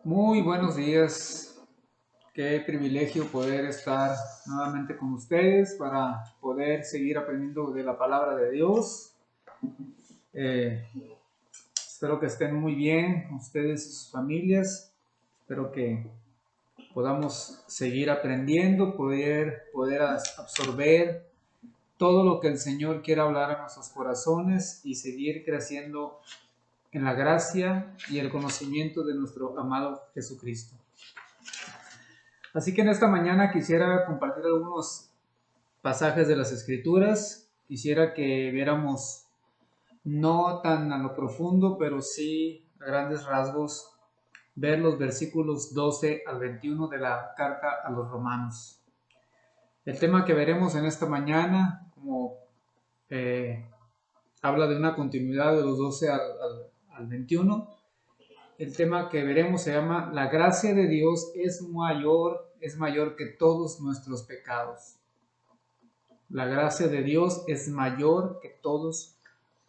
Muy buenos días, qué privilegio poder estar nuevamente con ustedes para poder seguir aprendiendo de la palabra de Dios. Eh, Espero que estén muy bien ustedes y sus familias. Espero que podamos seguir aprendiendo, poder absorber todo lo que el Señor quiere hablar a nuestros corazones y seguir creciendo en la gracia y el conocimiento de nuestro amado Jesucristo. Así que en esta mañana quisiera compartir algunos pasajes de las Escrituras. Quisiera que viéramos no tan a lo profundo, pero sí a grandes rasgos, ver los versículos 12 al 21 de la carta a los Romanos. El tema que veremos en esta mañana, como eh, habla de una continuidad de los 12 al 21, el tema que veremos se llama La gracia de Dios es mayor que todos nuestros pecados. La gracia de Dios es mayor que todos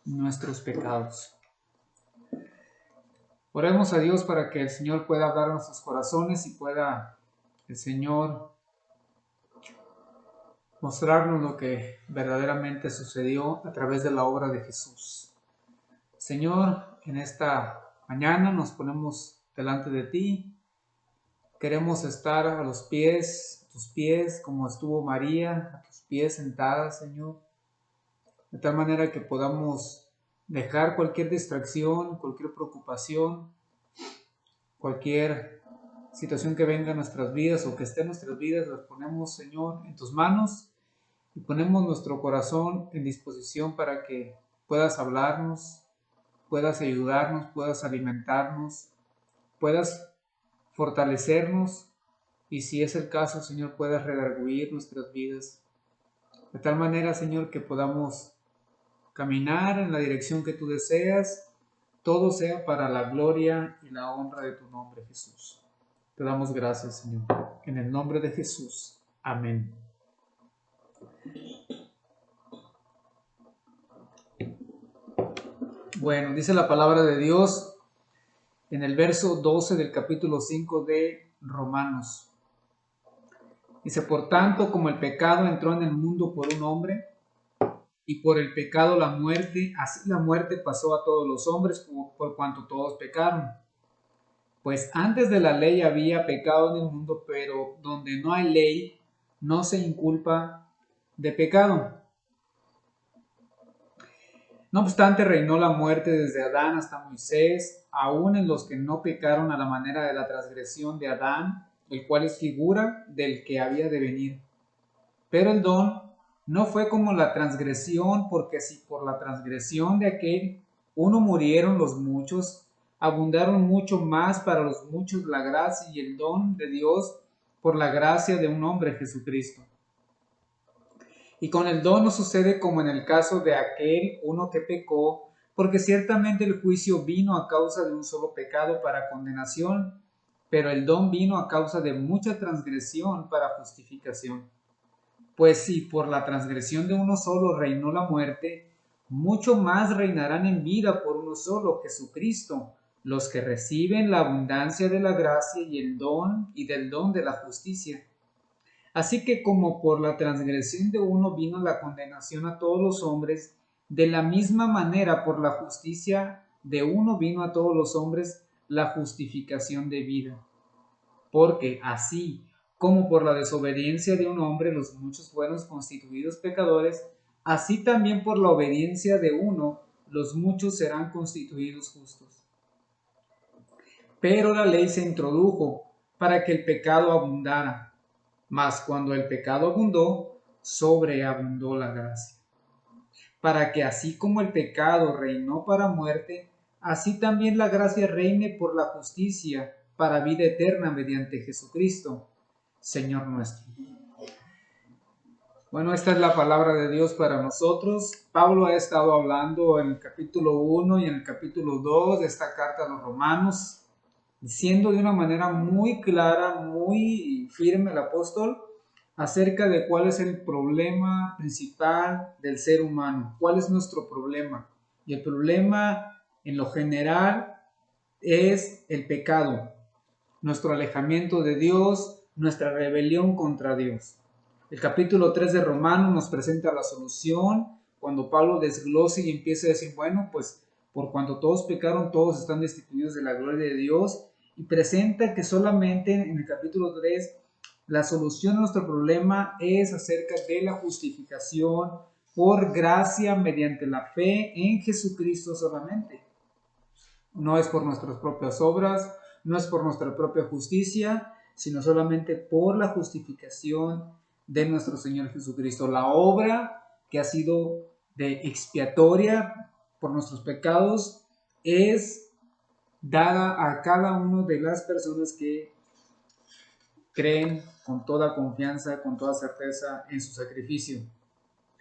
nuestros pecados. Oremos a Dios para que el Señor pueda hablar a nuestros corazones y pueda el Señor mostrarnos lo que verdaderamente sucedió a través de la obra de Jesús. Señor, en esta mañana nos ponemos delante de ti. Queremos estar a tus pies, como estuvo María, a tus pies sentada, Señor, de tal manera que podamos dejar cualquier distracción, cualquier preocupación, cualquier situación que venga a nuestras vidas o que esté en nuestras vidas, las ponemos, Señor, en tus manos y ponemos nuestro corazón en disposición para que puedas hablarnos, puedas ayudarnos, puedas alimentarnos, puedas fortalecernos y si es el caso, Señor, puedas redarguir nuestras vidas de tal manera, Señor, que podamos caminar en la dirección que tú deseas, todo sea para la gloria y la honra de tu nombre, Jesús. Te damos gracias, Señor. En el nombre de Jesús. Amén. Bueno, dice la palabra de Dios en el verso 12 del capítulo 5 de Romanos. Dice, por tanto, como el pecado entró en el mundo por un hombre, y por el pecado la muerte, así la muerte pasó a todos los hombres por cuanto todos pecaron. Pues antes de la ley había pecado en el mundo, pero donde no hay ley, no se inculpa de pecado. No obstante, reinó la muerte desde Adán hasta Moisés, aun en los que no pecaron a la manera de la transgresión de Adán, el cual es figura del que había de venir. Pero el don no fue como la transgresión, porque si por la transgresión de aquel uno murieron los muchos, abundaron mucho más para los muchos la gracia y el don de Dios por la gracia de un hombre, Jesucristo. Y con el don no sucede como en el caso de aquel uno que pecó, porque ciertamente el juicio vino a causa de un solo pecado para condenación, pero el don vino a causa de mucha transgresión para justificación. Pues si por la transgresión de uno solo reinó la muerte, mucho más reinarán en vida por uno solo, Jesucristo, los que reciben la abundancia de la gracia y el don y del don de la justicia. Así que como por la transgresión de uno vino la condenación a todos los hombres, de la misma manera por la justicia de uno vino a todos los hombres la justificación de vida. Porque así como por la desobediencia de un hombre los muchos fueron constituidos pecadores, así también por la obediencia de uno los muchos serán constituidos justos. Pero la ley se introdujo para que el pecado abundara, mas cuando el pecado abundó, sobreabundó la gracia. Para que así como el pecado reinó para muerte, así también la gracia reine por la justicia para vida eterna mediante Jesucristo, Señor nuestro. Bueno, esta es la palabra de Dios para nosotros. Pablo ha estado hablando en el capítulo 1 y en el capítulo 2 de esta carta a los romanos, diciendo de una manera muy clara, muy firme el apóstol, acerca de cuál es el problema principal del ser humano, cuál es nuestro problema. Y el problema en lo general es el pecado. nuestro alejamiento de Dios, nuestra rebelión contra Dios. El capítulo 3 de Romanos nos presenta la solución cuando Pablo desglosa y empieza a decir, bueno, pues por cuanto todos pecaron, todos están destituidos de la gloria de Dios, y presenta que solamente en el capítulo 3 la solución a nuestro problema es acerca de la justificación por gracia mediante la fe en Jesucristo solamente. No es por nuestras propias obras, no es por nuestra propia justicia, sino solamente por la justificación de nuestro Señor Jesucristo. La obra que ha sido de expiatoria por nuestros pecados es dada a cada una de las personas que creen con toda confianza, con toda certeza en su sacrificio.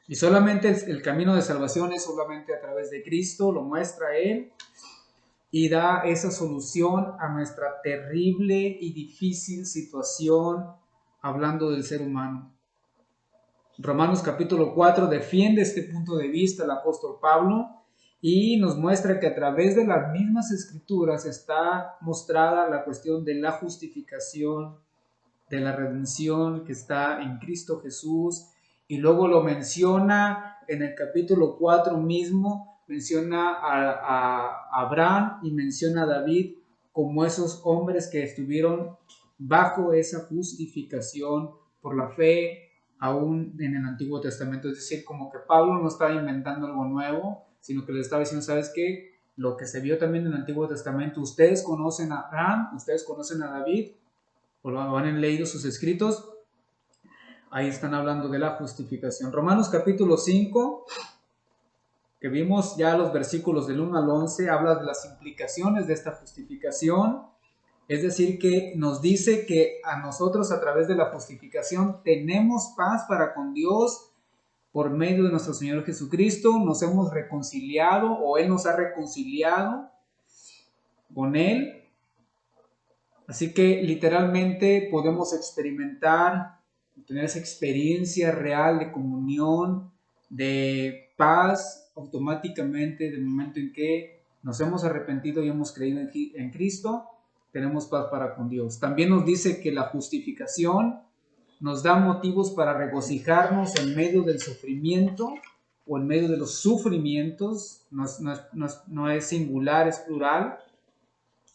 Y solamente el camino de salvación es solamente a través de Cristo, lo muestra Él y da esa solución a nuestra terrible y difícil situación hablando del ser humano. Romanos capítulo 4 defiende este punto de vista el apóstol Pablo y nos muestra que a través de las mismas escrituras está mostrada la cuestión de la justificación, de la redención que está en Cristo Jesús, y luego lo menciona en el capítulo 4 mismo, menciona a Abraham y menciona a David como esos hombres que estuvieron bajo esa justificación por la fe aún en el Antiguo Testamento. Es decir, como que Pablo no estaba inventando algo nuevo, sino que le estaba diciendo, ¿sabes qué? Lo que se vio también en el Antiguo Testamento, ustedes conocen a Abraham, ustedes conocen a David, o lo han leído sus escritos, ahí están hablando de la justificación. Romanos capítulo 5, que vimos ya los versículos del 1 al 11, habla de las implicaciones de esta justificación, es decir, que nos dice que a nosotros a través de la justificación tenemos paz para con Dios por medio de nuestro Señor Jesucristo, nos hemos reconciliado o Él nos ha reconciliado con Él. Así que literalmente podemos experimentar, tener esa experiencia real de comunión, de paz automáticamente del momento en que nos hemos arrepentido y hemos creído en Cristo, tenemos paz para con Dios. También nos dice que la justificación nos da motivos para regocijarnos en medio del sufrimiento o en medio de los sufrimientos, no es singular, es plural.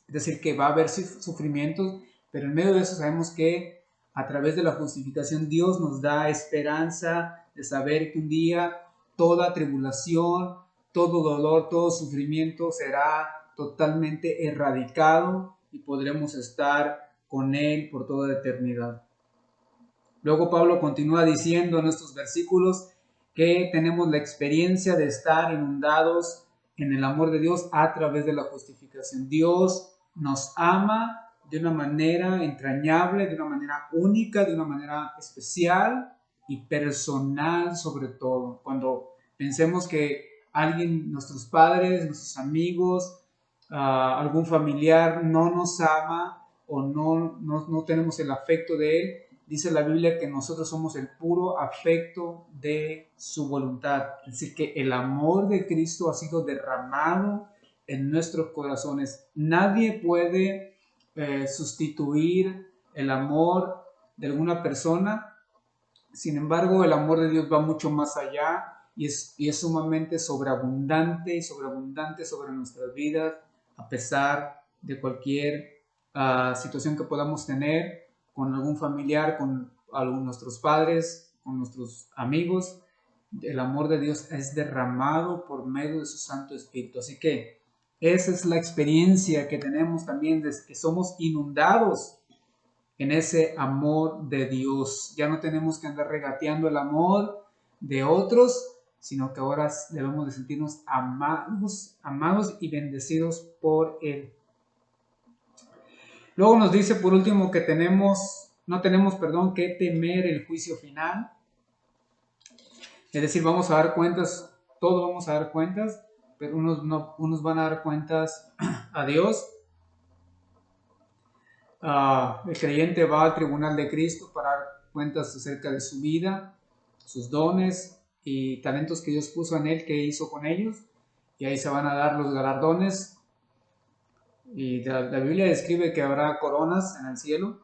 Es decir, que va a haber sufrimientos, pero en medio de eso sabemos que a través de la justificación Dios nos da esperanza de saber que un día toda tribulación, todo dolor, todo sufrimiento será totalmente erradicado y podremos estar con Él por toda eternidad. Luego Pablo continúa diciendo en estos versículos que tenemos la experiencia de estar inundados en el amor de Dios a través de la justificación. Dios nos ama de una manera entrañable, de una manera única, de una manera especial y personal sobre todo. Cuando pensemos que alguien, nuestros padres, nuestros amigos, algún familiar no nos ama o no tenemos el afecto de él, dice la Biblia que nosotros somos el puro afecto de su voluntad. Es decir, que el amor de Cristo ha sido derramado en nuestros corazones. Nadie puede sustituir el amor de alguna persona. Sin embargo, el amor de Dios va mucho más allá y es sumamente sobreabundante y sobreabundante sobre nuestras vidas, a pesar de cualquier situación que podamos tener con algún familiar, con nuestros padres, con nuestros amigos. El amor de Dios es derramado por medio de su Santo Espíritu. Así que esa es la experiencia que tenemos también, de que somos inundados en ese amor de Dios. Ya no tenemos que andar regateando el amor de otros, sino que ahora debemos de sentirnos amados y bendecidos por Él. Luego nos dice por último que no tenemos que temer el juicio final. Es decir, vamos a dar cuentas, todos vamos a dar cuentas, pero unos van a dar cuentas a Dios. El creyente va al tribunal de Cristo para dar cuentas acerca de su vida, sus dones y talentos que Dios puso en él, que hizo con ellos, y ahí se van a dar los galardones Y la Biblia describe que habrá coronas en el cielo.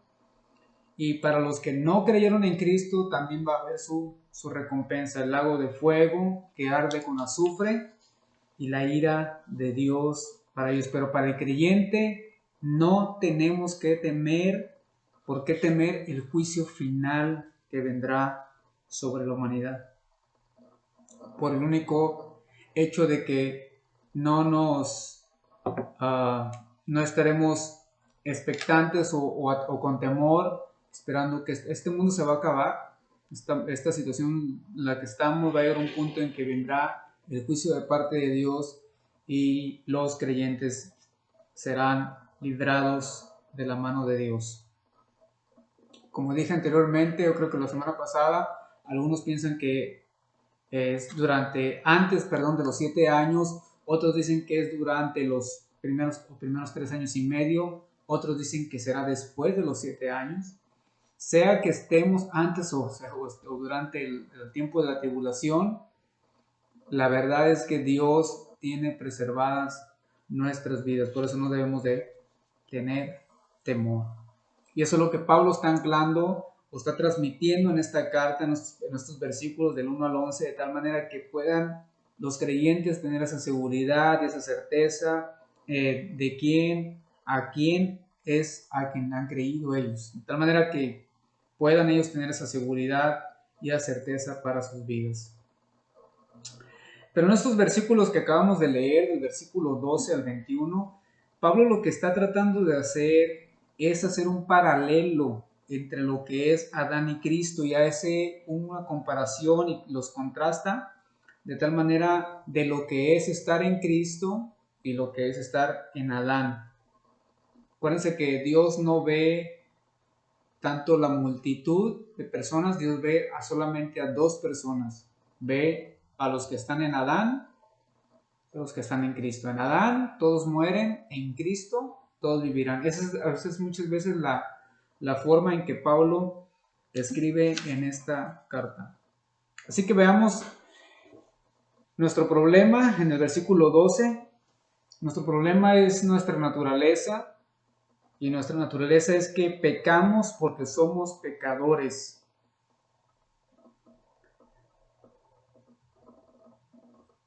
Y para los que no creyeron en Cristo también va a haber su recompensa, el lago de fuego que arde con azufre y la ira de Dios para ellos. Pero para el creyente no tenemos que temer, ¿por qué temer el juicio final que vendrá sobre la humanidad? Por el único hecho de que no nos no estaremos expectantes o con temor, esperando que este mundo se va a acabar, esta situación en la que estamos va a llegar a un punto en que vendrá el juicio de parte de Dios y los creyentes serán librados de la mano de Dios. Como dije anteriormente, yo creo que la semana pasada, algunos piensan que es antes de los 7 años, otros dicen que es durante los primeros 3 años y medio, otros dicen que será después de los 7 años. Sea que estemos antes o durante el tiempo de la tribulación, la verdad es que Dios tiene preservadas nuestras vidas, por eso no debemos de tener temor. Y eso es lo que Pablo está anclando o está transmitiendo en esta carta, en estos versículos del 1 al 11, de tal manera que puedan los creyentes tener esa seguridad y esa certeza de a quién es a quien han creído ellos. De tal manera que puedan ellos tener esa seguridad y esa certeza para sus vidas. Pero en estos versículos que acabamos de leer, del versículo 12 al 21, Pablo lo que está tratando de hacer es hacer un paralelo entre lo que es Adán y Cristo y hace una comparación y los contrasta de tal manera de lo que es estar en Cristo y lo que es estar en Adán. Acuérdense que Dios no ve tanto la multitud de personas, Dios ve solamente a dos personas, ve a los que están en Adán, a los que están en Cristo. En Adán todos mueren, en Cristo todos vivirán. Esa es muchas veces la forma en que Pablo escribe en esta carta. Así que veamos nuestro problema en el versículo 12. Nuestro problema es nuestra naturaleza, y nuestra naturaleza es que pecamos porque somos pecadores.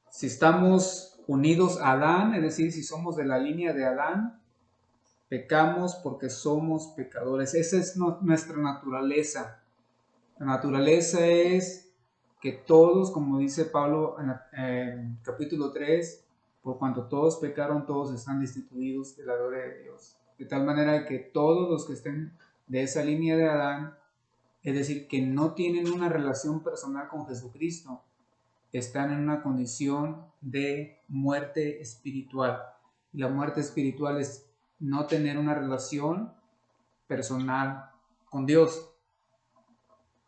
Si estamos unidos a Adán, es decir, si somos de la línea de Adán, pecamos porque somos pecadores. Esa es nuestra naturaleza. La naturaleza es que todos, como dice Pablo en capítulo 3, por cuanto todos pecaron, todos están destituidos de la gloria de Dios. De tal manera que todos los que estén de esa línea de Adán, es decir, que no tienen una relación personal con Jesucristo, están en una condición de muerte espiritual. Y la muerte espiritual es no tener una relación personal con Dios.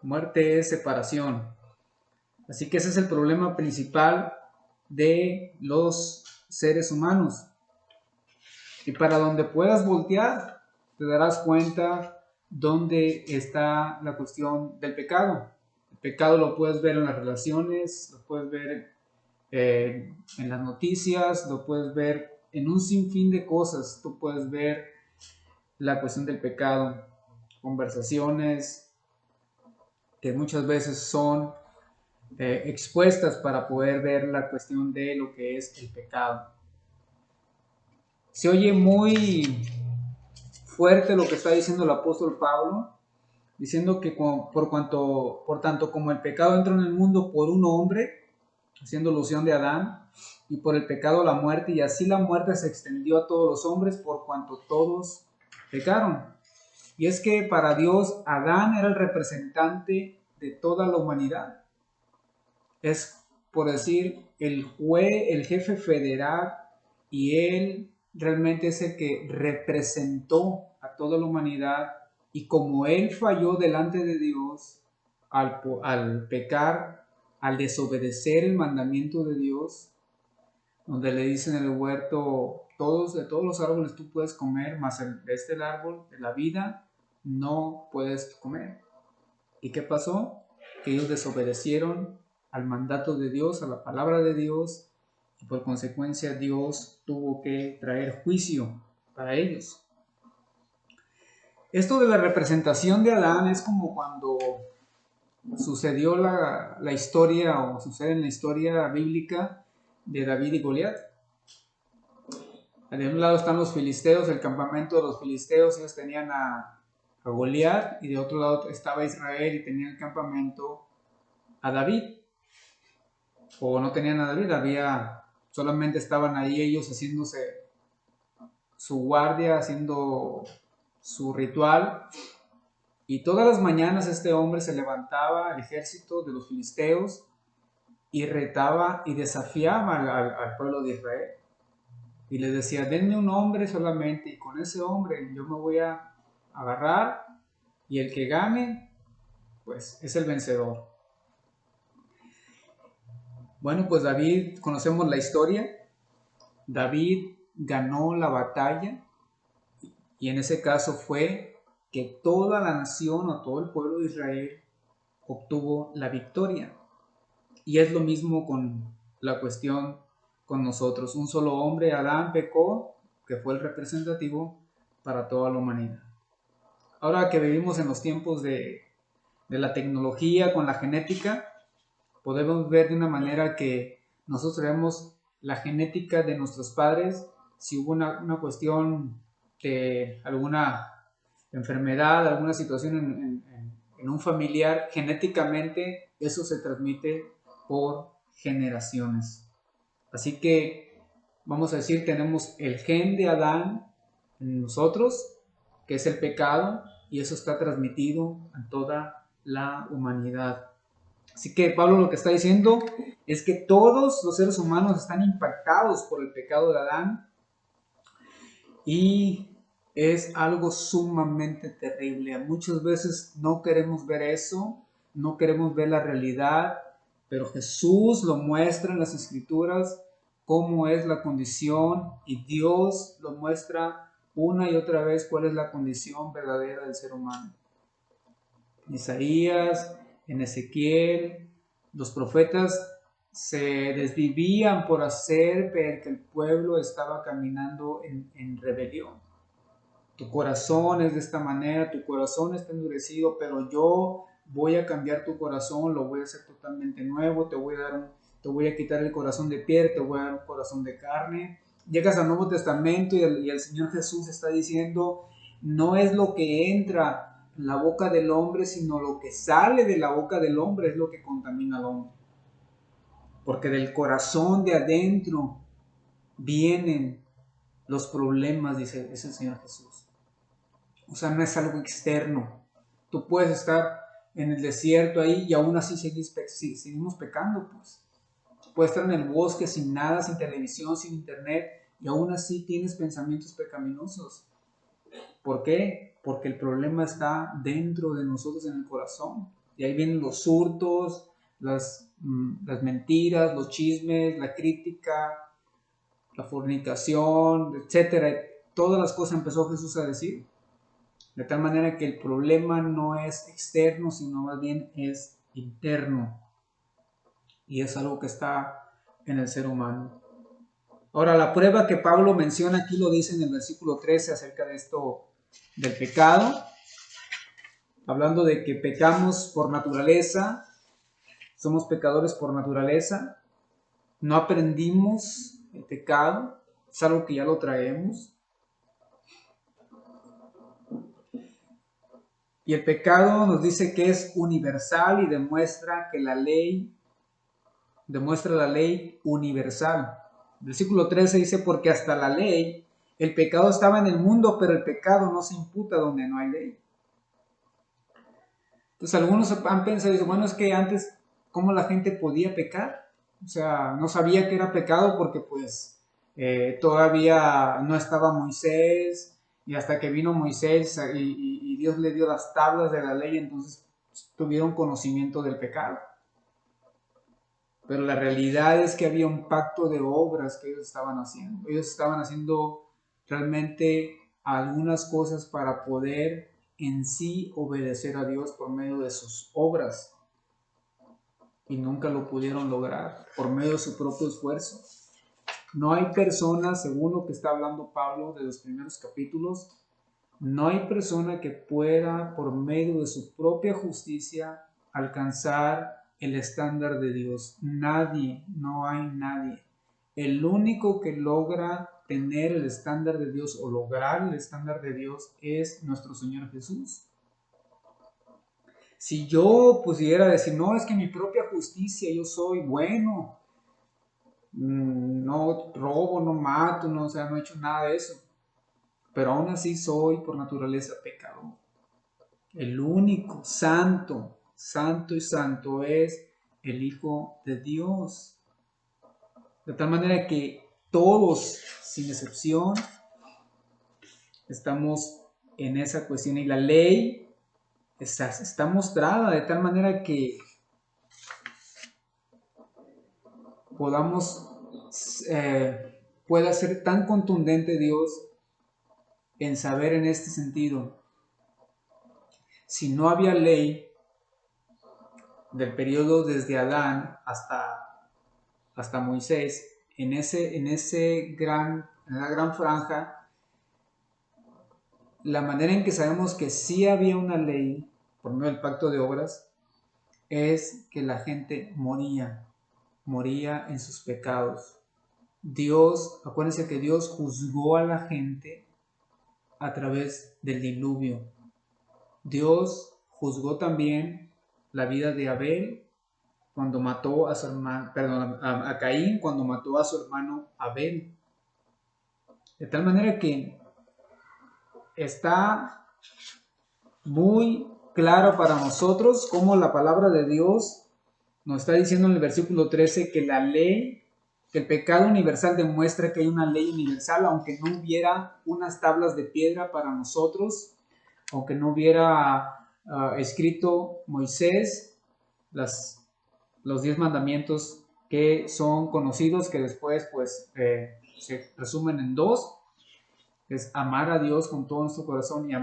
Muerte es separación. Así que ese es el problema principal de los seres humanos. Y para donde puedas voltear, te darás cuenta dónde está la cuestión del pecado. El pecado lo puedes ver en las relaciones, lo puedes ver en las noticias, lo puedes ver en un sinfín de cosas. Tú puedes ver la cuestión del pecado, conversaciones que muchas veces son expuestas para poder ver la cuestión de lo que es el pecado. Se oye muy fuerte lo que está diciendo el apóstol Pablo, diciendo que por tanto como el pecado entró en el mundo por un hombre, haciendo alusión de Adán, y por el pecado la muerte, y así la muerte se extendió a todos los hombres por cuanto todos pecaron. Y es que para Dios Adán era el representante de toda la humanidad. Es, por decir, el jefe federal, y él realmente es el que representó a toda la humanidad, y como él falló delante de Dios al pecar, al desobedecer el mandamiento de Dios, donde le dicen en el huerto, de todos los árboles tú puedes comer, mas el árbol de la vida no puedes comer. ¿Y qué pasó? Que ellos desobedecieron al mandato de Dios, a la palabra de Dios, y por consecuencia Dios tuvo que traer juicio para ellos. Esto de la representación de Adán es como cuando sucedió la historia, o sucede en la historia bíblica de David y Goliat. De un lado están los filisteos, el campamento de los filisteos, ellos tenían a Goliat, y de otro lado estaba Israel y tenía el campamento a David. O no tenían a David, solamente estaban ahí ellos haciéndose su guardia, haciendo su ritual. Y todas las mañanas este hombre se levantaba al ejército de los filisteos y retaba y desafiaba al pueblo de Israel. Y les decía, denme un hombre solamente, y con ese hombre yo me voy a agarrar, y el que gane, pues es el vencedor. Bueno, pues David, conocemos la historia. David ganó la batalla, y en ese caso fue que toda la nación o todo el pueblo de Israel obtuvo la victoria. Y es lo mismo con la cuestión con nosotros. Un solo hombre, Adán, pecó, que fue el representativo para toda la humanidad. Ahora que vivimos en los tiempos de la tecnología con la genética, podemos ver de una manera que nosotros vemos la genética de nuestros padres. Si hubo una cuestión de alguna enfermedad, alguna situación en un familiar, genéticamente eso se transmite por generaciones. Así que vamos a decir, tenemos el gen de Adán en nosotros, que es el pecado, y eso está transmitido a toda la humanidad. Así que Pablo lo que está diciendo es que todos los seres humanos están impactados por el pecado de Adán, y es algo sumamente terrible. Muchas veces no queremos ver eso, no queremos ver la realidad, pero Jesús lo muestra en las Escrituras cómo es la condición, y Dios lo muestra una y otra vez cuál es la condición verdadera del ser humano. En Isaías, en Ezequiel, los profetas se desvivían por hacer ver que el pueblo estaba caminando en rebelión. Tu corazón es de esta manera, tu corazón está endurecido, pero yo voy a cambiar tu corazón, lo voy a hacer totalmente nuevo, te voy a quitar el corazón de piedra, te voy a dar un corazón de carne. Llegas al Nuevo Testamento y el Señor Jesús está diciendo, no es lo que entra en la boca del hombre, sino lo que sale de la boca del hombre es lo que contamina al hombre. Porque del corazón de adentro vienen los problemas, dice el Señor Jesús. O sea, no es algo externo. Tú puedes estar en el desierto ahí y aún así seguimos pecando, pues. Puedes estar en el bosque sin nada, sin televisión, sin internet, y aún así tienes pensamientos pecaminosos. ¿Por qué? Porque el problema está dentro de nosotros, en el corazón. Y ahí vienen los hurtos, las mentiras, los chismes, la crítica, la fornicación, etcétera. Todas las cosas empezó Jesús a decir. De tal manera que el problema no es externo, sino más bien es interno. Y es algo que está en el ser humano. Ahora, la prueba que Pablo menciona aquí lo dice en el versículo 13 acerca de esto del pecado. Hablando de que pecamos por naturaleza, somos pecadores por naturaleza. No aprendimos el pecado, es algo que ya lo traemos. Y el pecado nos dice que es universal y demuestra la ley universal. Versículo 13 dice, porque hasta la ley, el pecado estaba en el mundo, pero el pecado no se imputa donde no hay ley. Entonces algunos han pensado, dicen, bueno, es que antes, ¿cómo la gente podía pecar? O sea, no sabía que era pecado porque pues todavía no estaba Moisés, y hasta que vino Moisés y Dios le dio las tablas de la ley, entonces tuvieron conocimiento del pecado. Pero la realidad es que había un pacto de obras que ellos estaban haciendo. Ellos estaban haciendo realmente algunas cosas para poder en sí obedecer a Dios por medio de sus obras. Y nunca lo pudieron lograr por medio de su propio esfuerzo. No hay persona, según lo que está hablando Pablo de los primeros capítulos, no hay persona que pueda, por medio de su propia justicia, alcanzar el estándar de Dios. Nadie, no hay nadie. El único que logra tener el estándar de Dios o lograr el estándar de Dios es nuestro Señor Jesús. Si yo pudiera decir, no, es que mi propia justicia, yo soy bueno, no robo, no mato, no, o sea, no he hecho nada de eso, pero aún así soy por naturaleza pecador. El único santo, santo y santo es el Hijo de Dios. De tal manera que todos, sin excepción, estamos en esa cuestión. Y la ley está mostrada de tal manera que podamos, pueda ser tan contundente Dios en saber en este sentido. Si no había ley del periodo desde Adán hasta Moisés, en esa gran franja, la manera en que sabemos que sí había una ley por medio del pacto de obras es que la gente moría en sus pecados. Dios, acuérdense que Dios juzgó a la gente a través del diluvio. Dios juzgó también la vida de Abel cuando mató a su hermano, perdón, a Caín cuando mató a su hermano Abel. De tal manera que está muy claro para nosotros cómo la palabra de Dios nos está diciendo en el versículo 13 que la ley, que el pecado universal demuestra que hay una ley universal, aunque no hubiera unas tablas de piedra para nosotros, aunque no hubiera escrito Moisés los 10 mandamientos que son conocidos, que después pues se resumen en dos, es amar a Dios con todo nuestro corazón y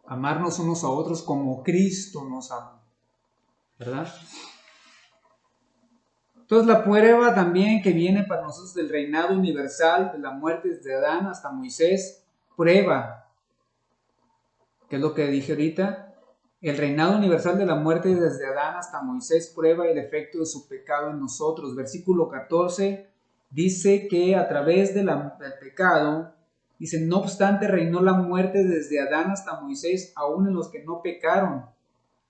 amarnos unos a otros como Cristo nos ama, ¿verdad? Entonces la prueba también que viene para nosotros del reinado universal, de la muerte desde Adán hasta Moisés, prueba, que es lo que dije ahorita, el reinado universal de la muerte desde Adán hasta Moisés prueba el efecto de su pecado en nosotros. Versículo 14 dice que a través del pecado, dice, no obstante reinó la muerte desde Adán hasta Moisés, aún en los que no pecaron,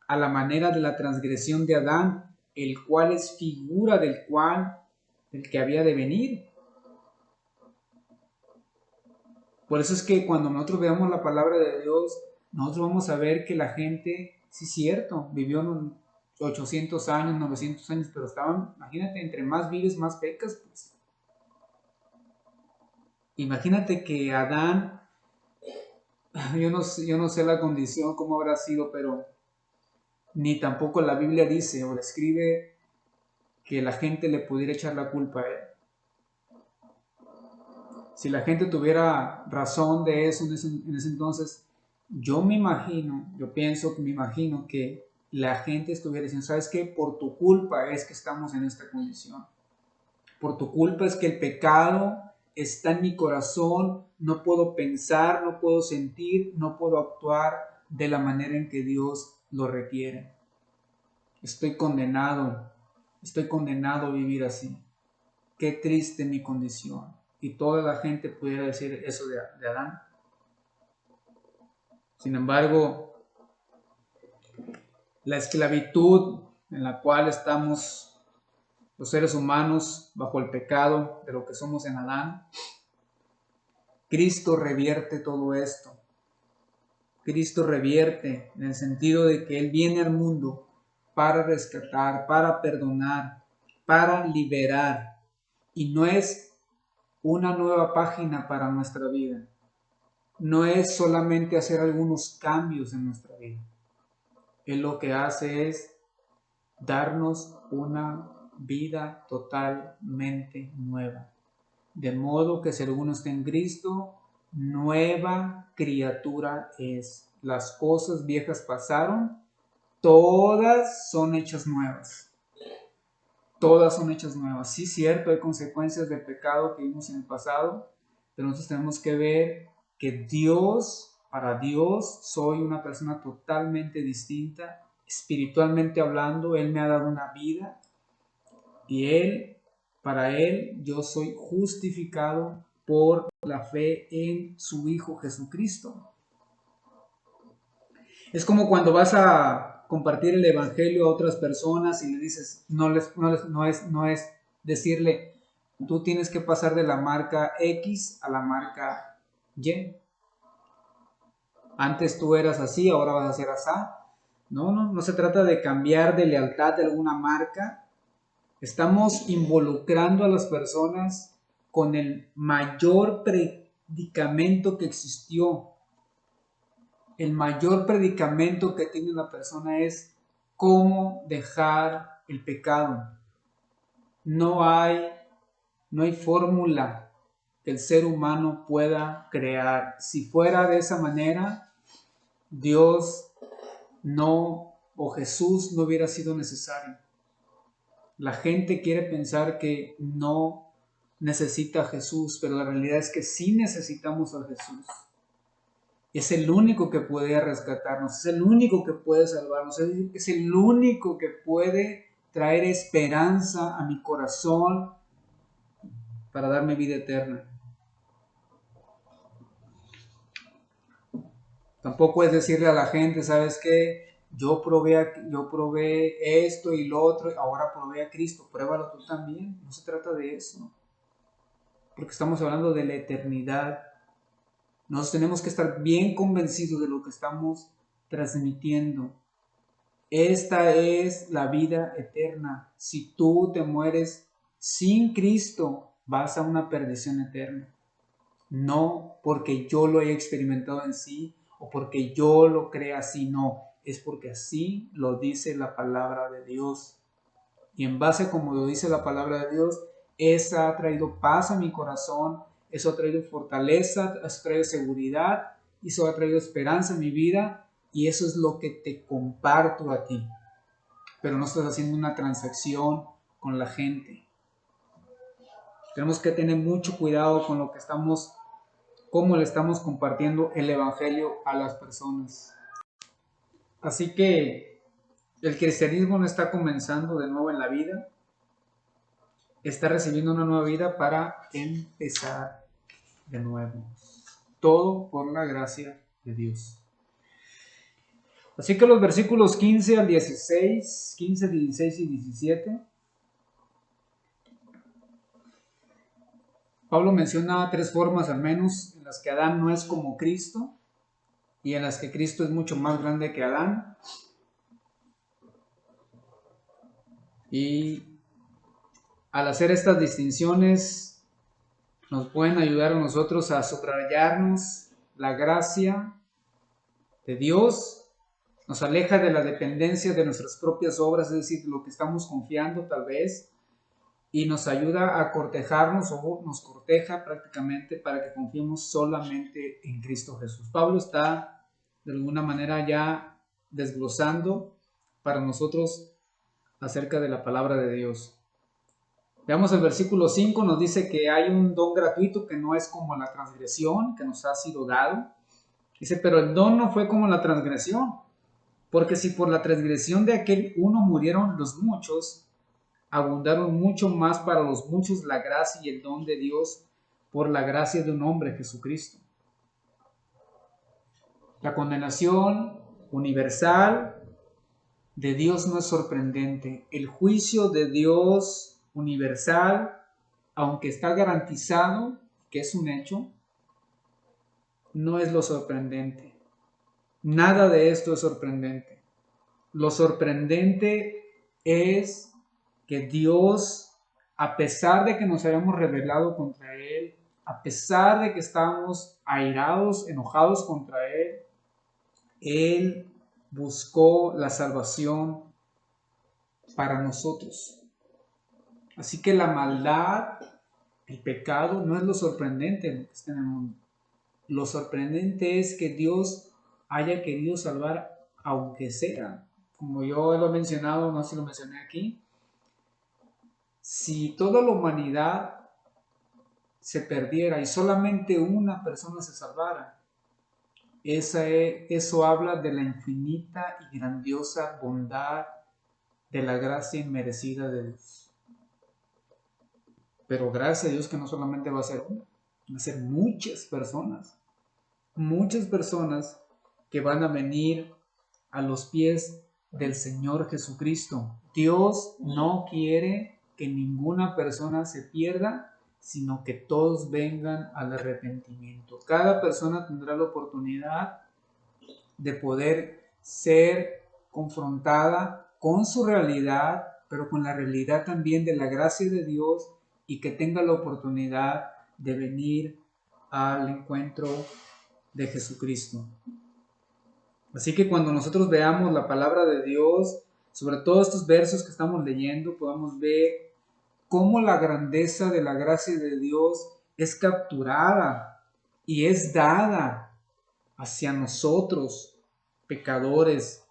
a la manera de la transgresión de Adán, el cual es figura del que había de venir. Por eso es que cuando nosotros veamos la palabra de Dios, nosotros vamos a ver que la gente, sí es cierto, vivió 800 años, 900 años, pero estaban, imagínate, entre más vives, más pecas, pues. Imagínate que Adán, yo no sé la condición, cómo habrá sido, pero ni tampoco la Biblia dice o describe que la gente le pudiera echar la culpa a él. Si la gente tuviera razón de eso en ese entonces, me imagino que la gente estuviera diciendo, ¿sabes qué? Por tu culpa es que estamos en esta condición. Por tu culpa es que el pecado está en mi corazón, no puedo pensar, no puedo sentir, no puedo actuar de la manera en que Dios lo requiere. Estoy condenado a vivir así. Qué triste mi condición. Y toda la gente pudiera decir eso de Adán. Sin embargo, la esclavitud en la cual estamos los seres humanos bajo el pecado de lo que somos en Adán, Cristo revierte todo esto. Cristo revierte en el sentido de que Él viene al mundo para rescatar, para perdonar, para liberar. Y no es una nueva página para nuestra vida. No es solamente hacer algunos cambios en nuestra vida. Él lo que hace es darnos una vida totalmente nueva. De modo que si alguno está en Cristo, nueva criatura es. Las cosas viejas pasaron, todas son hechas nuevas. todas son hechas nuevas. Sí, cierto, hay consecuencias del pecado que vimos en el pasado, pero nosotros tenemos que ver que Dios, para Dios, soy una persona totalmente distinta, espiritualmente hablando. Él me ha dado una vida y para Él, yo soy justificado por la fe en su Hijo Jesucristo. Es como cuando vas a compartir el evangelio a otras personas y le dices, no es decirle, tú tienes que pasar de la marca X a la marca Y. Antes tú eras así, ahora vas a ser así. No se trata de cambiar de lealtad de alguna marca. Estamos involucrando a las personas con el mayor predicamento que existió. El mayor predicamento que tiene la persona es cómo dejar el pecado. No hay fórmula que el ser humano pueda crear. Si fuera de esa manera, Dios no, o Jesús no hubiera sido necesario. La gente quiere pensar que no necesita a Jesús, pero la realidad es que sí necesitamos a Jesús. Es el único que puede rescatarnos, es el único que puede salvarnos, es el único que puede traer esperanza a mi corazón para darme vida eterna. Tampoco es decirle a la gente, ¿sabes qué? Yo probé esto y lo otro, ahora probé a Cristo, pruébalo tú también. No se trata de eso, porque estamos hablando de la eternidad. Nosotros tenemos que estar bien convencidos de lo que estamos transmitiendo. Esta es la vida eterna. Si tú te mueres sin Cristo, vas a una perdición eterna. No porque yo lo haya experimentado en sí o porque yo lo crea así, no. Es porque así lo dice la palabra de Dios. Y en base a como lo dice la palabra de Dios, esa ha traído paz a mi corazón, eso ha traído fortaleza, eso ha traído seguridad, eso ha traído esperanza en mi vida y eso es lo que te comparto a ti. Pero no estás haciendo una transacción con la gente. Tenemos que tener mucho cuidado con lo que estamos, cómo le estamos compartiendo el evangelio a las personas. Así que el cristianismo no está comenzando de nuevo en la vida, está recibiendo una nueva vida para empezar de nuevo. Todo por la gracia de Dios. Así que los versículos 15 al 16, 15, 16 y 17, Pablo menciona tres formas al menos en las que Adán no es como Cristo y en las que Cristo es mucho más grande que Adán. Y al hacer estas distinciones nos pueden ayudar a nosotros a subrayarnos la gracia de Dios, nos aleja de la dependencia de nuestras propias obras, es decir, lo que estamos confiando tal vez, y nos ayuda a cortejarnos o nos corteja prácticamente para que confiemos solamente en Cristo Jesús. Pablo está de alguna manera ya desglosando para nosotros acerca de la palabra de Dios. Veamos el versículo 5, nos dice que hay un don gratuito que no es como la transgresión que nos ha sido dado. Dice, pero el don no fue como la transgresión, porque si por la transgresión de aquel uno murieron los muchos, abundaron mucho más para los muchos la gracia y el don de Dios por la gracia de un hombre, Jesucristo. La condenación universal de Dios no es sorprendente. El juicio de Dios universal, aunque está garantizado, que es un hecho, no es lo sorprendente. Nada de esto es sorprendente. Lo sorprendente es que Dios, a pesar de que nos hayamos rebelado contra Él, a pesar de que estábamos airados, enojados contra Él buscó la salvación para nosotros. Así que la maldad, el pecado, no es lo sorprendente en lo que está en el mundo. Lo sorprendente es que Dios haya querido salvar, aunque sea, como yo lo he mencionado, no sé si lo mencioné aquí, Si toda la humanidad se perdiera y solamente una persona se salvara, eso habla de la infinita y grandiosa bondad de la gracia inmerecida de Dios. Pero gracias a Dios que no solamente va a ser una, van a ser muchas personas que van a venir a los pies del Señor Jesucristo. Dios no quiere que ninguna persona se pierda, sino que todos vengan al arrepentimiento. Cada persona tendrá la oportunidad de poder ser confrontada con su realidad, pero con la realidad también de la gracia de Dios, y que tenga la oportunidad de venir al encuentro de Jesucristo. Así que cuando nosotros veamos la palabra de Dios, sobre todo estos versos que estamos leyendo, podamos ver cómo la grandeza de la gracia de Dios es capturada y es dada hacia nosotros, pecadores,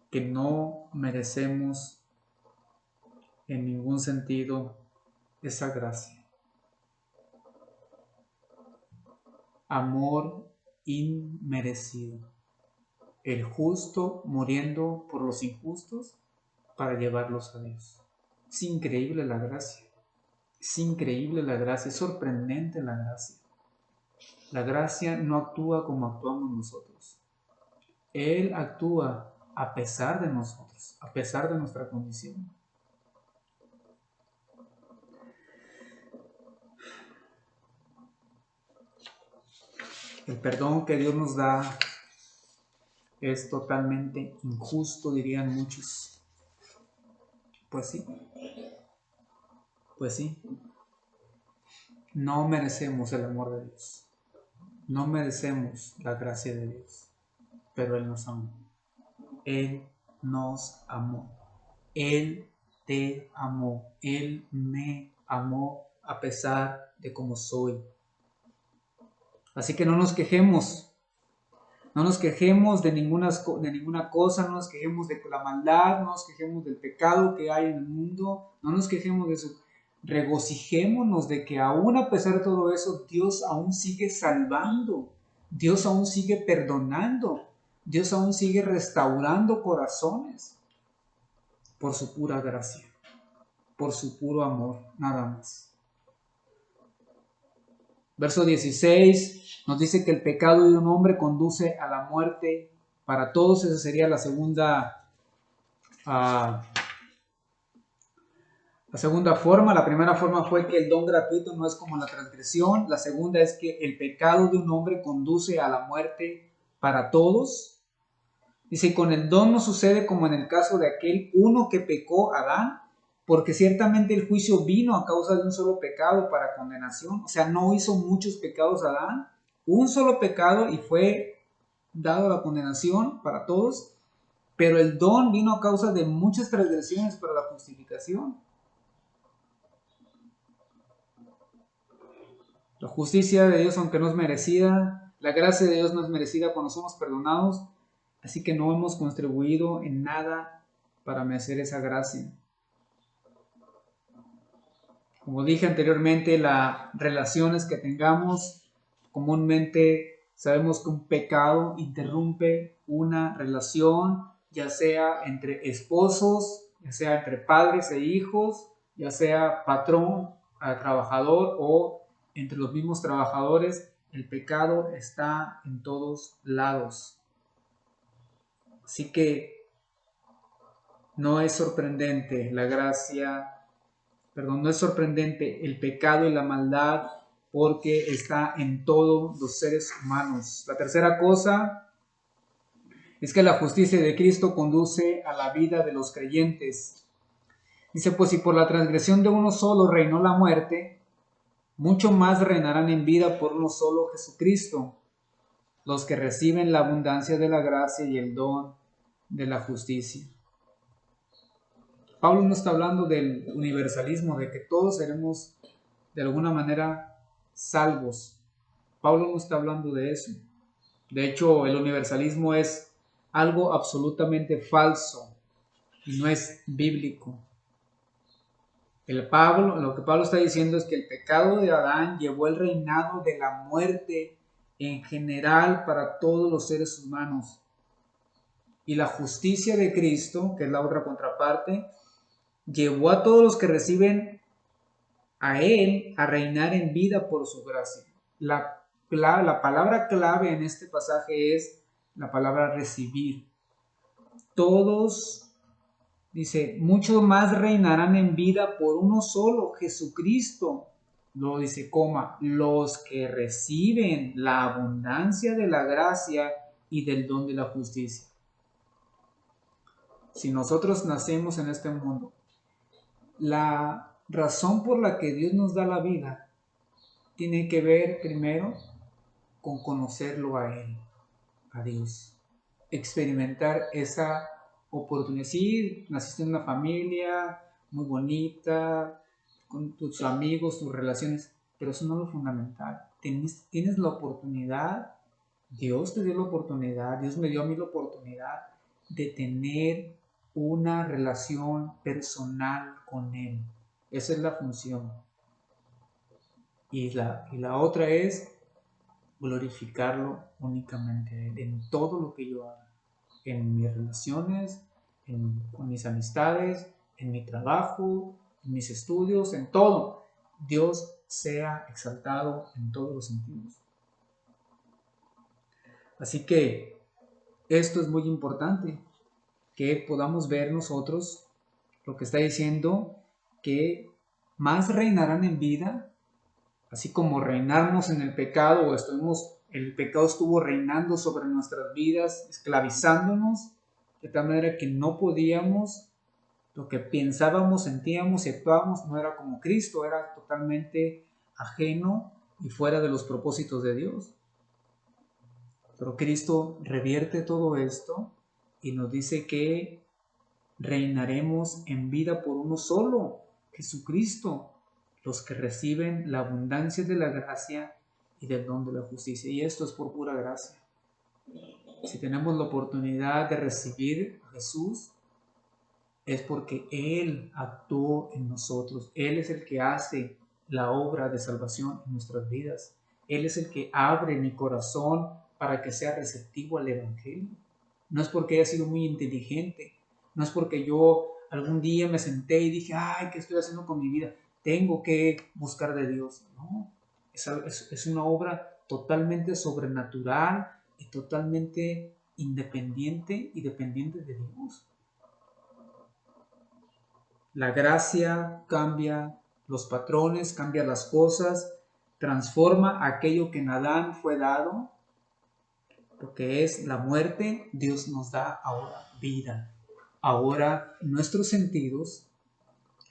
que no merecemos en ningún sentido esa gracia. Amor inmerecido. El justo muriendo por los injustos para llevarlos a Dios. Es increíble la gracia. Es increíble la gracia. Es sorprendente la gracia. La gracia no actúa como actuamos nosotros. Él actúa a pesar de nosotros, a pesar de nuestra condición. El perdón que Dios nos da es totalmente injusto, dirían muchos. Pues sí. Pues sí. No merecemos el amor de Dios. No merecemos la gracia de Dios. Pero Él nos amó. Él nos amó. Él te amó. Él me amó a pesar de cómo soy. Así que no nos quejemos. No nos quejemos de ninguna cosa, no nos quejemos de la maldad, no nos quejemos del pecado que hay en el mundo, no nos quejemos de eso. Regocijémonos de que aún a pesar de todo eso, Dios aún sigue salvando, Dios aún sigue perdonando, Dios aún sigue restaurando corazones por su pura gracia, por su puro amor, nada más. Verso 16 nos dice que el pecado de un hombre conduce a la muerte para todos. Esa sería la segunda forma. La primera forma fue que el don gratuito no es como la transgresión. La segunda es que el pecado de un hombre conduce a la muerte para todos. Dice, con el don no sucede como en el caso de aquel uno que pecó, Adán, porque ciertamente el juicio vino a causa de un solo pecado para condenación. O sea, no hizo muchos pecados Adán, un solo pecado y fue dado la condenación para todos, pero el don vino a causa de muchas transgresiones para la justificación. La justicia de Dios, aunque no es merecida, la gracia de Dios no es merecida cuando somos perdonados, así que no hemos contribuido en nada para merecer esa gracia. Como dije anteriormente, las relaciones que tengamos, comúnmente sabemos que un pecado interrumpe una relación, ya sea entre esposos, ya sea entre padres e hijos, ya sea patrón a trabajador o entre los mismos trabajadores. El pecado está en todos lados. Así que no es sorprendente la gracia. No es sorprendente el pecado y la maldad porque está en todos los seres humanos. La tercera cosa es que la justicia de Cristo conduce a la vida de los creyentes. Dice, pues si por la transgresión de uno solo reinó la muerte, mucho más reinarán en vida por uno solo, Jesucristo, los que reciben la abundancia de la gracia y el don de la justicia. Pablo no está hablando del universalismo, de que todos seremos de alguna manera salvos. Pablo no está hablando de eso. De hecho, el universalismo es algo absolutamente falso y no es bíblico. Lo que Pablo está diciendo es que el pecado de Adán llevó el reinado de la muerte en general para todos los seres humanos. Y la justicia de Cristo, que es la otra contraparte, llevó a todos los que reciben a Él a reinar en vida por su gracia. La palabra clave en este pasaje es la palabra recibir. Todos, dice, muchos más reinarán en vida por uno solo, Jesucristo. Luego dice, los que reciben la abundancia de la gracia y del don de la justicia. Si nosotros nacemos en este mundo, la razón por la que Dios nos da la vida tiene que ver primero con conocerlo a Él, a Dios. Experimentar esa oportunidad. Sí, naciste en una familia muy bonita, con tus amigos, tus relaciones, pero eso no es lo fundamental. Tienes la oportunidad, Dios te dio la oportunidad, Dios me dio a mí la oportunidad de tener una relación personal con Él. Esa es la función. Y la otra es glorificarlo únicamente a Él en todo lo que yo haga, en mis relaciones, con mis amistades, en mi trabajo, en mis estudios, en todo. Dios sea exaltado en todos los sentidos. Así que esto es muy importante, que podamos ver nosotros lo que está diciendo, que más reinarán en vida, así como reinamos en el pecado el pecado estuvo reinando sobre nuestras vidas, esclavizándonos, de tal manera que no podíamos, lo que pensábamos, sentíamos y actuábamos no era como Cristo, era totalmente ajeno y fuera de los propósitos de Dios. Pero Cristo revierte todo esto y nos dice que reinaremos en vida por uno solo, Jesucristo, los que reciben la abundancia de la gracia y del don de la justicia. Y esto es por pura gracia. Si tenemos la oportunidad de recibir a Jesús, es porque Él actuó en nosotros. Él es el que hace la obra de salvación en nuestras vidas. Él es el que abre mi corazón para que sea receptivo al Evangelio. No es porque haya sido muy inteligente, no es porque yo algún día me senté y dije, ay, ¿qué estoy haciendo con mi vida? Tengo que buscar de Dios. No, es una obra totalmente sobrenatural y totalmente independiente y dependiente de Dios. La gracia cambia los patrones, cambia las cosas, transforma aquello que en Adán fue dado, lo que es la muerte. Dios nos da ahora vida. Ahora nuestros sentidos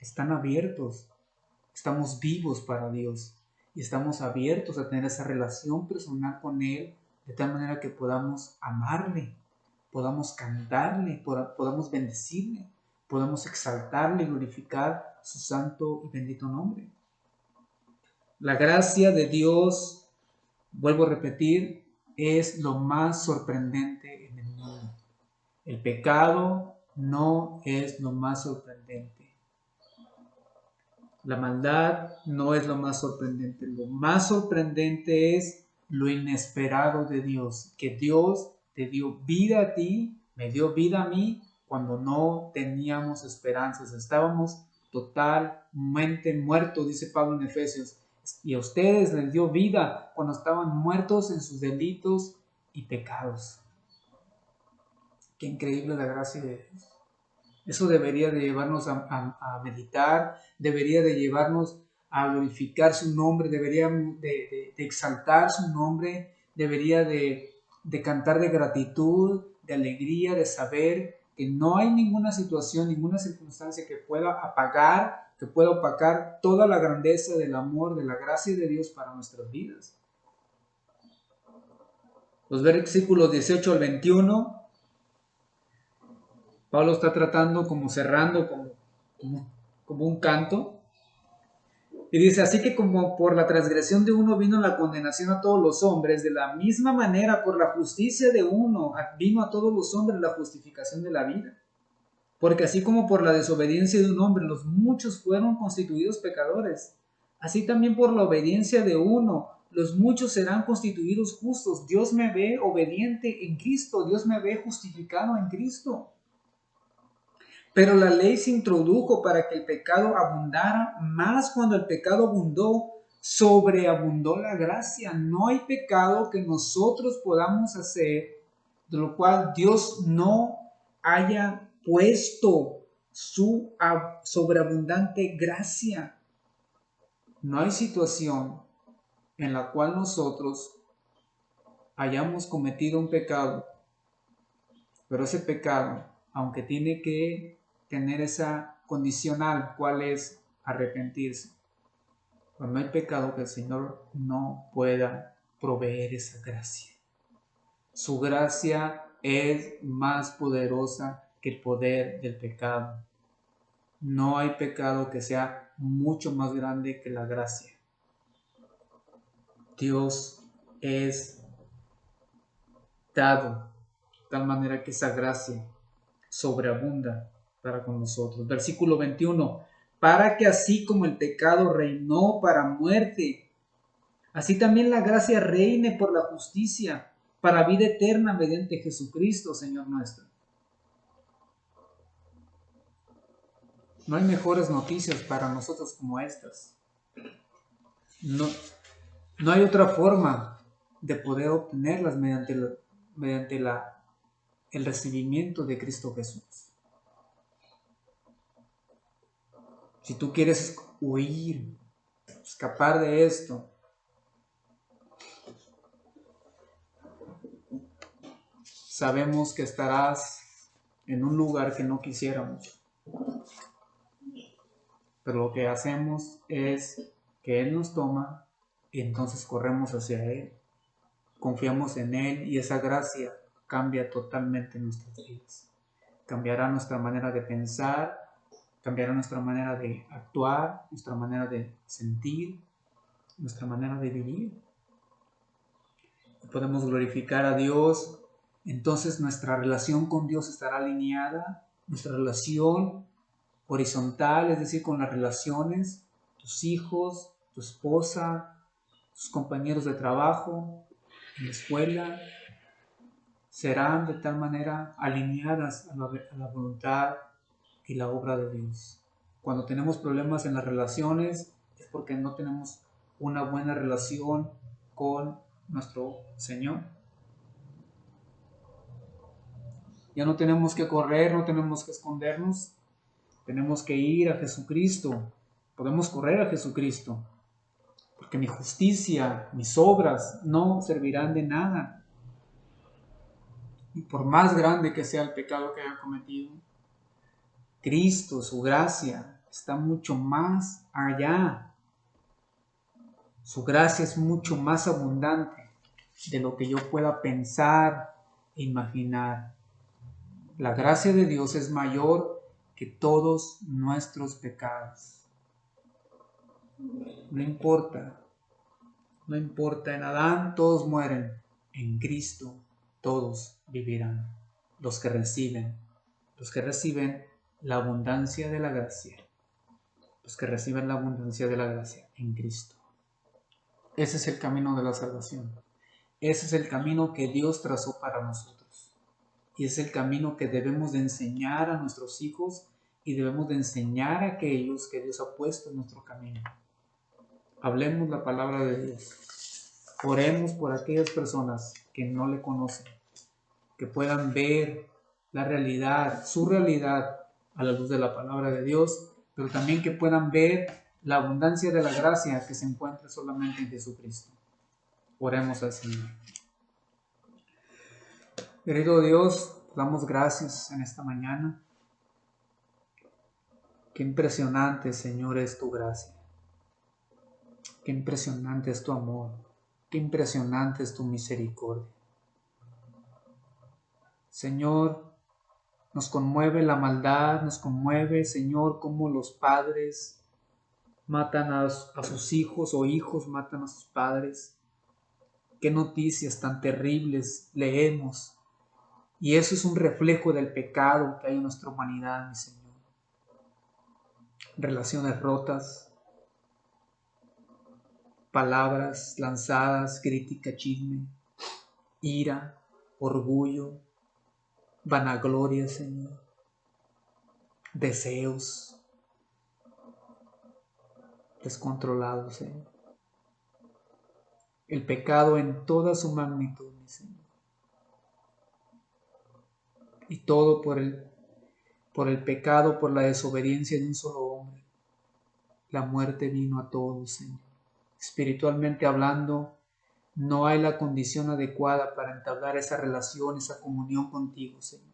están abiertos, estamos vivos para Dios y estamos abiertos a tener esa relación personal con Él, de tal manera que podamos amarle, podamos cantarle, podamos bendecirle, podamos exaltarle y glorificar su santo y bendito nombre. La gracia de Dios, vuelvo a repetir, es lo más sorprendente en el mundo. El pecado no es lo más sorprendente. La maldad no es lo más sorprendente. Lo más sorprendente es lo inesperado de Dios. Que Dios te dio vida a ti, me dio vida a mí, cuando no teníamos esperanzas. Estábamos totalmente muertos, dice Pablo en Efesios. Y a ustedes les dio vida cuando estaban muertos en sus delitos y pecados. Qué increíble la gracia de Dios. Eso debería de llevarnos a meditar, debería de llevarnos a glorificar su nombre, debería de exaltar su nombre, debería de cantar de gratitud, de alegría, de saber que no hay ninguna situación, ninguna circunstancia que pueda opacar toda la grandeza del amor, de la gracia de Dios para nuestras vidas. Los versículos 18 al 21, Pablo está tratando cerrando como un canto. Y dice, así que como por la transgresión de uno vino la condenación a todos los hombres, de la misma manera por la justicia de uno vino a todos los hombres la justificación de la vida. Porque así como por la desobediencia de un hombre los muchos fueron constituidos pecadores, así también por la obediencia de uno los muchos serán constituidos justos. Dios me ve obediente en Cristo, Dios me ve justificado en Cristo. Pero la ley se introdujo para que el pecado abundara, más cuando el pecado abundó, sobreabundó la gracia. No hay pecado que nosotros podamos hacer, de lo cual Dios no haya puesto su sobreabundante gracia. No hay situación en la cual nosotros hayamos cometido un pecado, pero ese pecado, aunque tiene que tener esa condicional, ¿cuál es? Arrepentirse. Pero no hay pecado que el Señor no pueda proveer esa gracia. Su gracia es más poderosa que el poder del pecado. No hay pecado que sea mucho más grande que la gracia. Dios es dado de tal manera que esa gracia sobreabunda para con nosotros. Versículo 21. Para que así como el pecado reinó para muerte, así también la gracia reine por la justicia, para vida eterna mediante Jesucristo, Señor nuestro. No hay mejores noticias para nosotros como estas. No hay otra forma de poder obtenerlas mediante el recibimiento de Cristo Jesús. Si tú quieres huir, escapar de esto, sabemos que estarás en un lugar que no quisiéramos. Pero lo que hacemos es que Él nos toma y entonces corremos hacia Él. Confiamos en Él y esa gracia cambia totalmente nuestras vidas. Cambiará nuestra manera de pensar, cambiará nuestra manera de actuar, nuestra manera de sentir, nuestra manera de vivir. Podemos glorificar a Dios, entonces nuestra relación con Dios estará alineada, nuestra relación horizontal, es decir, con las relaciones, tus hijos, tu esposa, tus compañeros de trabajo, en la escuela, serán de tal manera alineadas a la voluntad y la obra de Dios. Cuando tenemos problemas en las relaciones es porque no tenemos una buena relación con nuestro Señor. Ya no tenemos que correr, no tenemos que escondernos, tenemos que ir a Jesucristo. Podemos correr a Jesucristo, porque mi justicia, mis obras no servirán de nada. Y por más grande que sea el pecado que haya cometido, Cristo, su gracia, está mucho más allá. Su gracia es mucho más abundante de lo que yo pueda pensar e imaginar. La gracia de Dios es mayor que todos nuestros pecados. No importa, en Adán todos mueren, en Cristo todos vivirán. Los que reciben la abundancia de la gracia, los que reciben la abundancia de la gracia en Cristo. Ese es el camino de la salvación. Ese es el camino que Dios trazó para nosotros. Y es el camino que debemos de enseñar a nuestros hijos y debemos de enseñar a aquellos que Dios ha puesto en nuestro camino. Hablemos la palabra de Dios. Oremos por aquellas personas que no le conocen, que puedan ver la realidad, su realidad a la luz de la palabra de Dios, pero también que puedan ver la abundancia de la gracia que se encuentra solamente en Jesucristo. Oremos al Señor. Querido Dios, damos gracias en esta mañana. Qué impresionante, Señor, es tu gracia. Qué impresionante es tu amor. Qué impresionante es tu misericordia. Señor, nos conmueve la maldad, nos conmueve, Señor, cómo los padres matan a sus hijos o hijos matan a sus padres. Qué noticias tan terribles leemos Y eso es un reflejo del pecado que hay en nuestra humanidad, mi Señor. Relaciones rotas, palabras lanzadas, crítica, chisme, ira, orgullo, vanagloria, Señor, deseos descontrolados, Señor. El pecado en toda su magnitud, mi Señor. Y todo por el pecado, por la desobediencia de un solo hombre. La muerte vino a todos, Señor. Espiritualmente hablando, no hay la condición adecuada para entablar esa relación, esa comunión contigo, Señor.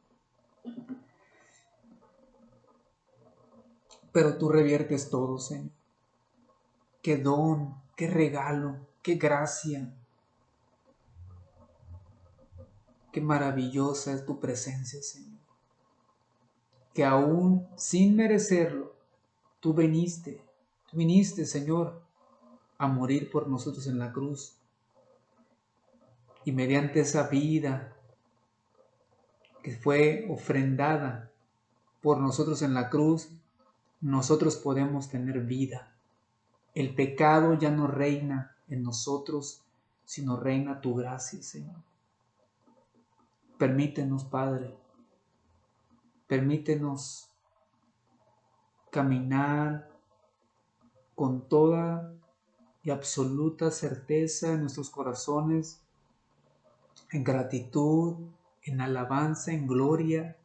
Pero tú reviertes todo, Señor. Qué don, qué regalo, qué gracia. Qué maravillosa es tu presencia, Señor. Que aún sin merecerlo, tú viniste, Señor, a morir por nosotros en la cruz. Y mediante esa vida que fue ofrendada por nosotros en la cruz, nosotros podemos tener vida. El pecado ya no reina en nosotros, sino reina tu gracia, Señor. Permítenos, Padre, permítenos caminar con toda y absoluta certeza en nuestros corazones, en gratitud, en alabanza, en gloria,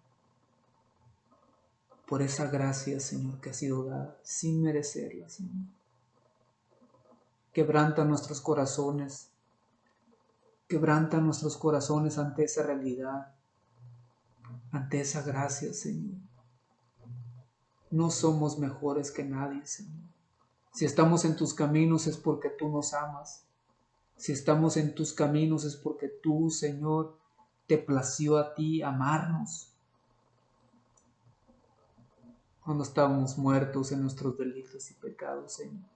por esa gracia, Señor, que ha sido dada sin merecerla, Señor. Quebranta nuestros corazones ante esa realidad, ante esa gracia, Señor. No somos mejores que nadie, Señor. Si estamos en tus caminos es porque tú nos amas. Si estamos en tus caminos es porque tú, Señor, te plació a ti amarnos. Cuando estábamos muertos en nuestros delitos y pecados, Señor.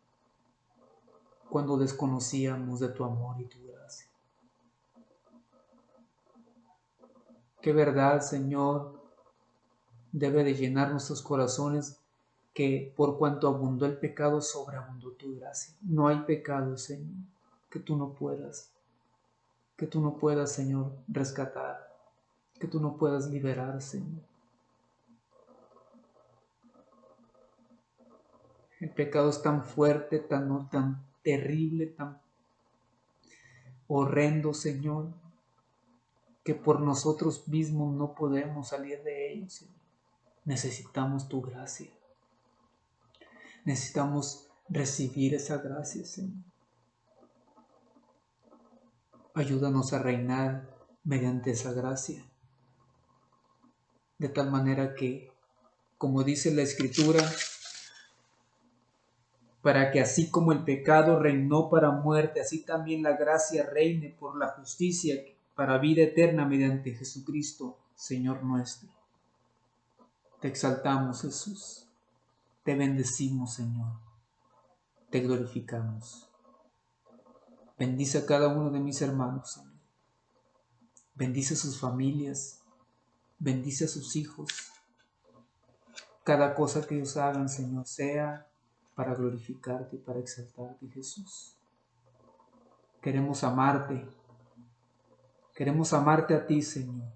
Cuando desconocíamos de tu amor y tu gracia. Qué verdad, Señor, debe de llenar nuestros corazones, que por cuanto abundó el pecado, sobreabundó tu gracia. No hay pecado, Señor, que tú no puedas, Señor, rescatar, que tú no puedas liberar, Señor. El pecado es tan fuerte, tan terrible, tan horrendo, Señor, que por nosotros mismos no podemos salir de ello, Señor. Necesitamos tu gracia. Necesitamos recibir esa gracia, Señor. Ayúdanos a reinar mediante esa gracia. De tal manera que, como dice la Escritura, para que así como el pecado reinó para muerte, así también la gracia reine por la justicia para vida eterna mediante Jesucristo, Señor nuestro. Te exaltamos, Jesús. Te bendecimos, Señor. Te glorificamos. Bendice a cada uno de mis hermanos, Señor. Bendice a sus familias. Bendice a sus hijos. Cada cosa que ellos hagan, Señor, sea para glorificarte y para exaltarte, Jesús. Queremos amarte. Queremos amarte a ti, Señor.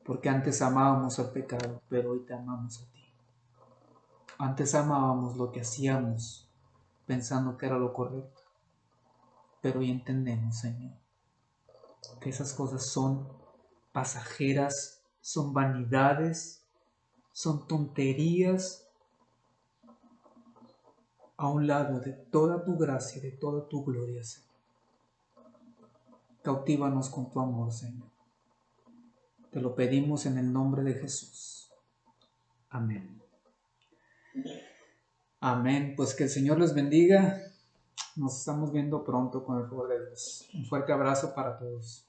Porque antes amábamos al pecado, pero hoy te amamos a ti. Antes amábamos lo que hacíamos, pensando que era lo correcto. Pero hoy entendemos, Señor, que esas cosas son pasajeras, son vanidades, son tonterías a un lado de toda tu gracia, de toda tu gloria, Señor. Cautívanos con tu amor, Señor. Te lo pedimos en el nombre de Jesús. Amén. Amén. Pues que el Señor les bendiga. Nos estamos viendo pronto con el favor de Dios. Un fuerte abrazo para todos.